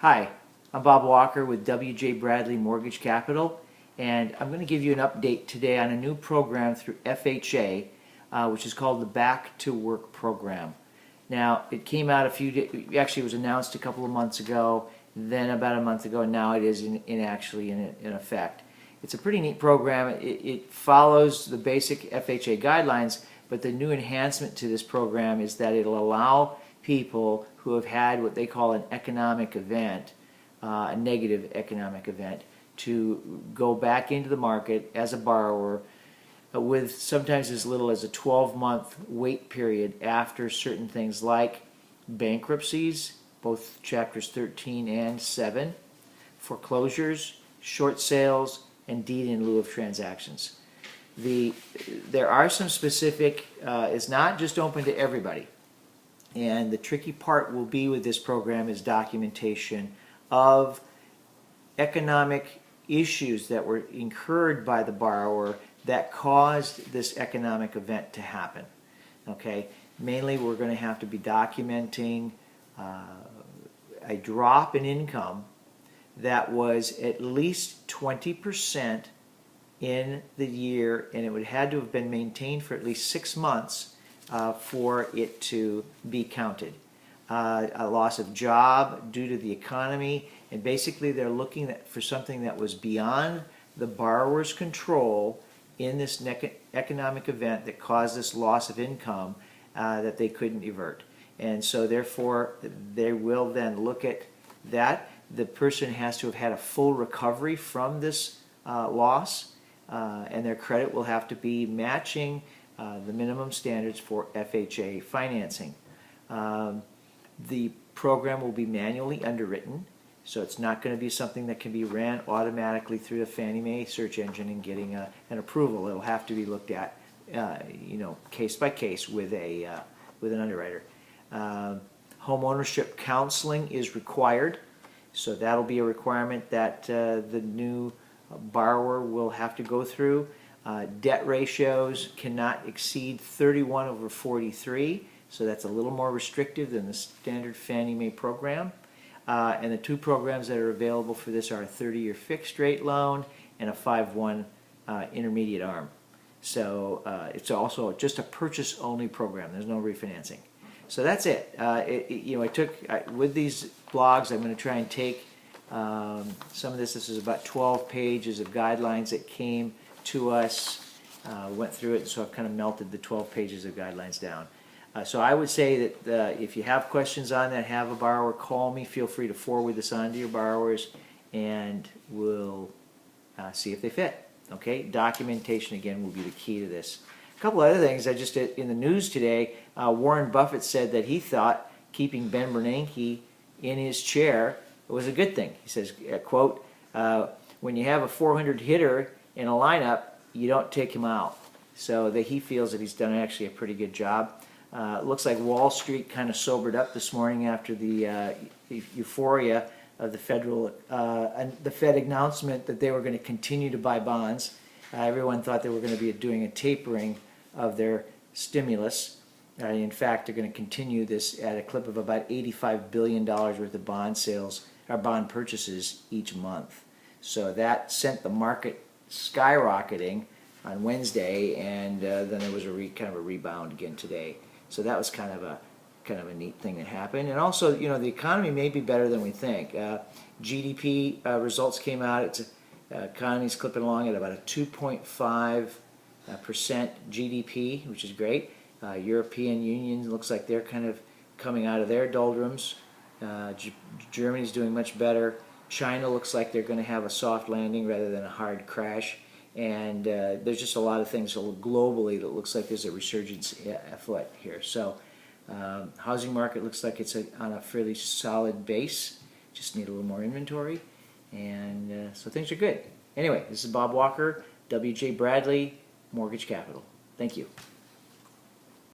Hi, I'm Bob Walker with W.J. Bradley Mortgage Capital, and I'm going to give you an update today on a new program through FHA, which is called the Back to Work program. Now, it came out actually it was announced a couple of months ago, then about a month ago, and now it is in effect. It's a pretty neat program. It follows the basic FHA guidelines, but the new enhancement to this program is that it'll allow people who have had what they call an economic event, a negative economic event, to go back into the market as a borrower with sometimes as little as a 12-month wait period after certain things like bankruptcies, both chapters 13 and 7, foreclosures, short sales, and deed in lieu of transactions. There are some specific, it's not just open to everybody. And the tricky part will be with this program is documentation of economic issues that were incurred by the borrower that caused this economic event to happen. Okay, mainly we're going to have to be documenting a drop in income that was at least 20% in the year, and it would had to have been maintained for at least 6 months for it to be counted. A loss of job due to the economy, and basically they're looking for something that was beyond the borrower's control in this economic event that caused this loss of income that they couldn't avert. And so therefore they will then look at that. The person has to have had a full recovery from this loss, and their credit will have to be matching the minimum standards for FHA financing. The program will be manually underwritten, so it's not going to be something that can be ran automatically through the Fannie Mae search engine and getting an approval. It'll have to be looked at, case by case with an underwriter. Home ownership counseling is required, so that'll be a requirement that the new borrower will have to go through. Debt ratios cannot exceed 31/43, so that's a little more restrictive than the standard Fannie Mae program. And the two programs that are available for this are a 30-year fixed rate loan and a 5/1 intermediate arm. So it's also just a purchase only program. There's no refinancing. So that's it. With these blogs, I'm going to try and take some of this. This is about 12 pages of guidelines that came to us, went through it, so I've kind of melted the 12 pages of guidelines down. So I would say that if you have questions on that, have a borrower call me. Feel free to forward this on to your borrowers, and we'll see if they fit. Okay, documentation again will be the key to this. A couple other things I just in the news today. Warren Buffett said that he thought keeping Ben Bernanke in his chair was a good thing. He says, quote, when you have a 400 hitter in a lineup, you don't take him out. So that he feels that he's done actually a pretty good job. Looks like Wall Street kind of sobered up this morning after the euphoria of the Fed announcement that they were going to continue to buy bonds. Everyone thought they were going to be doing a tapering of their stimulus. In fact, they're going to continue this at a clip of about $85 billion worth of bond sales or bond purchases each month. So that sent the market skyrocketing on Wednesday, and then there was kind of a rebound again today. So that was kind of a neat thing that happened. And also, the economy may be better than we think. GDP results came out. Economy's clipping along at about a 2.5% GDP, which is great. European Union looks like they're kind of coming out of their doldrums. Germany's doing much better. China looks like they're going to have a soft landing rather than a hard crash. And there's just a lot of things globally that looks like there's a resurgence afoot here. So housing market looks like it's on a fairly solid base. Just need a little more inventory. And so things are good. Anyway, this is Bob Walker, W.J. Bradley, Mortgage Capital. Thank you.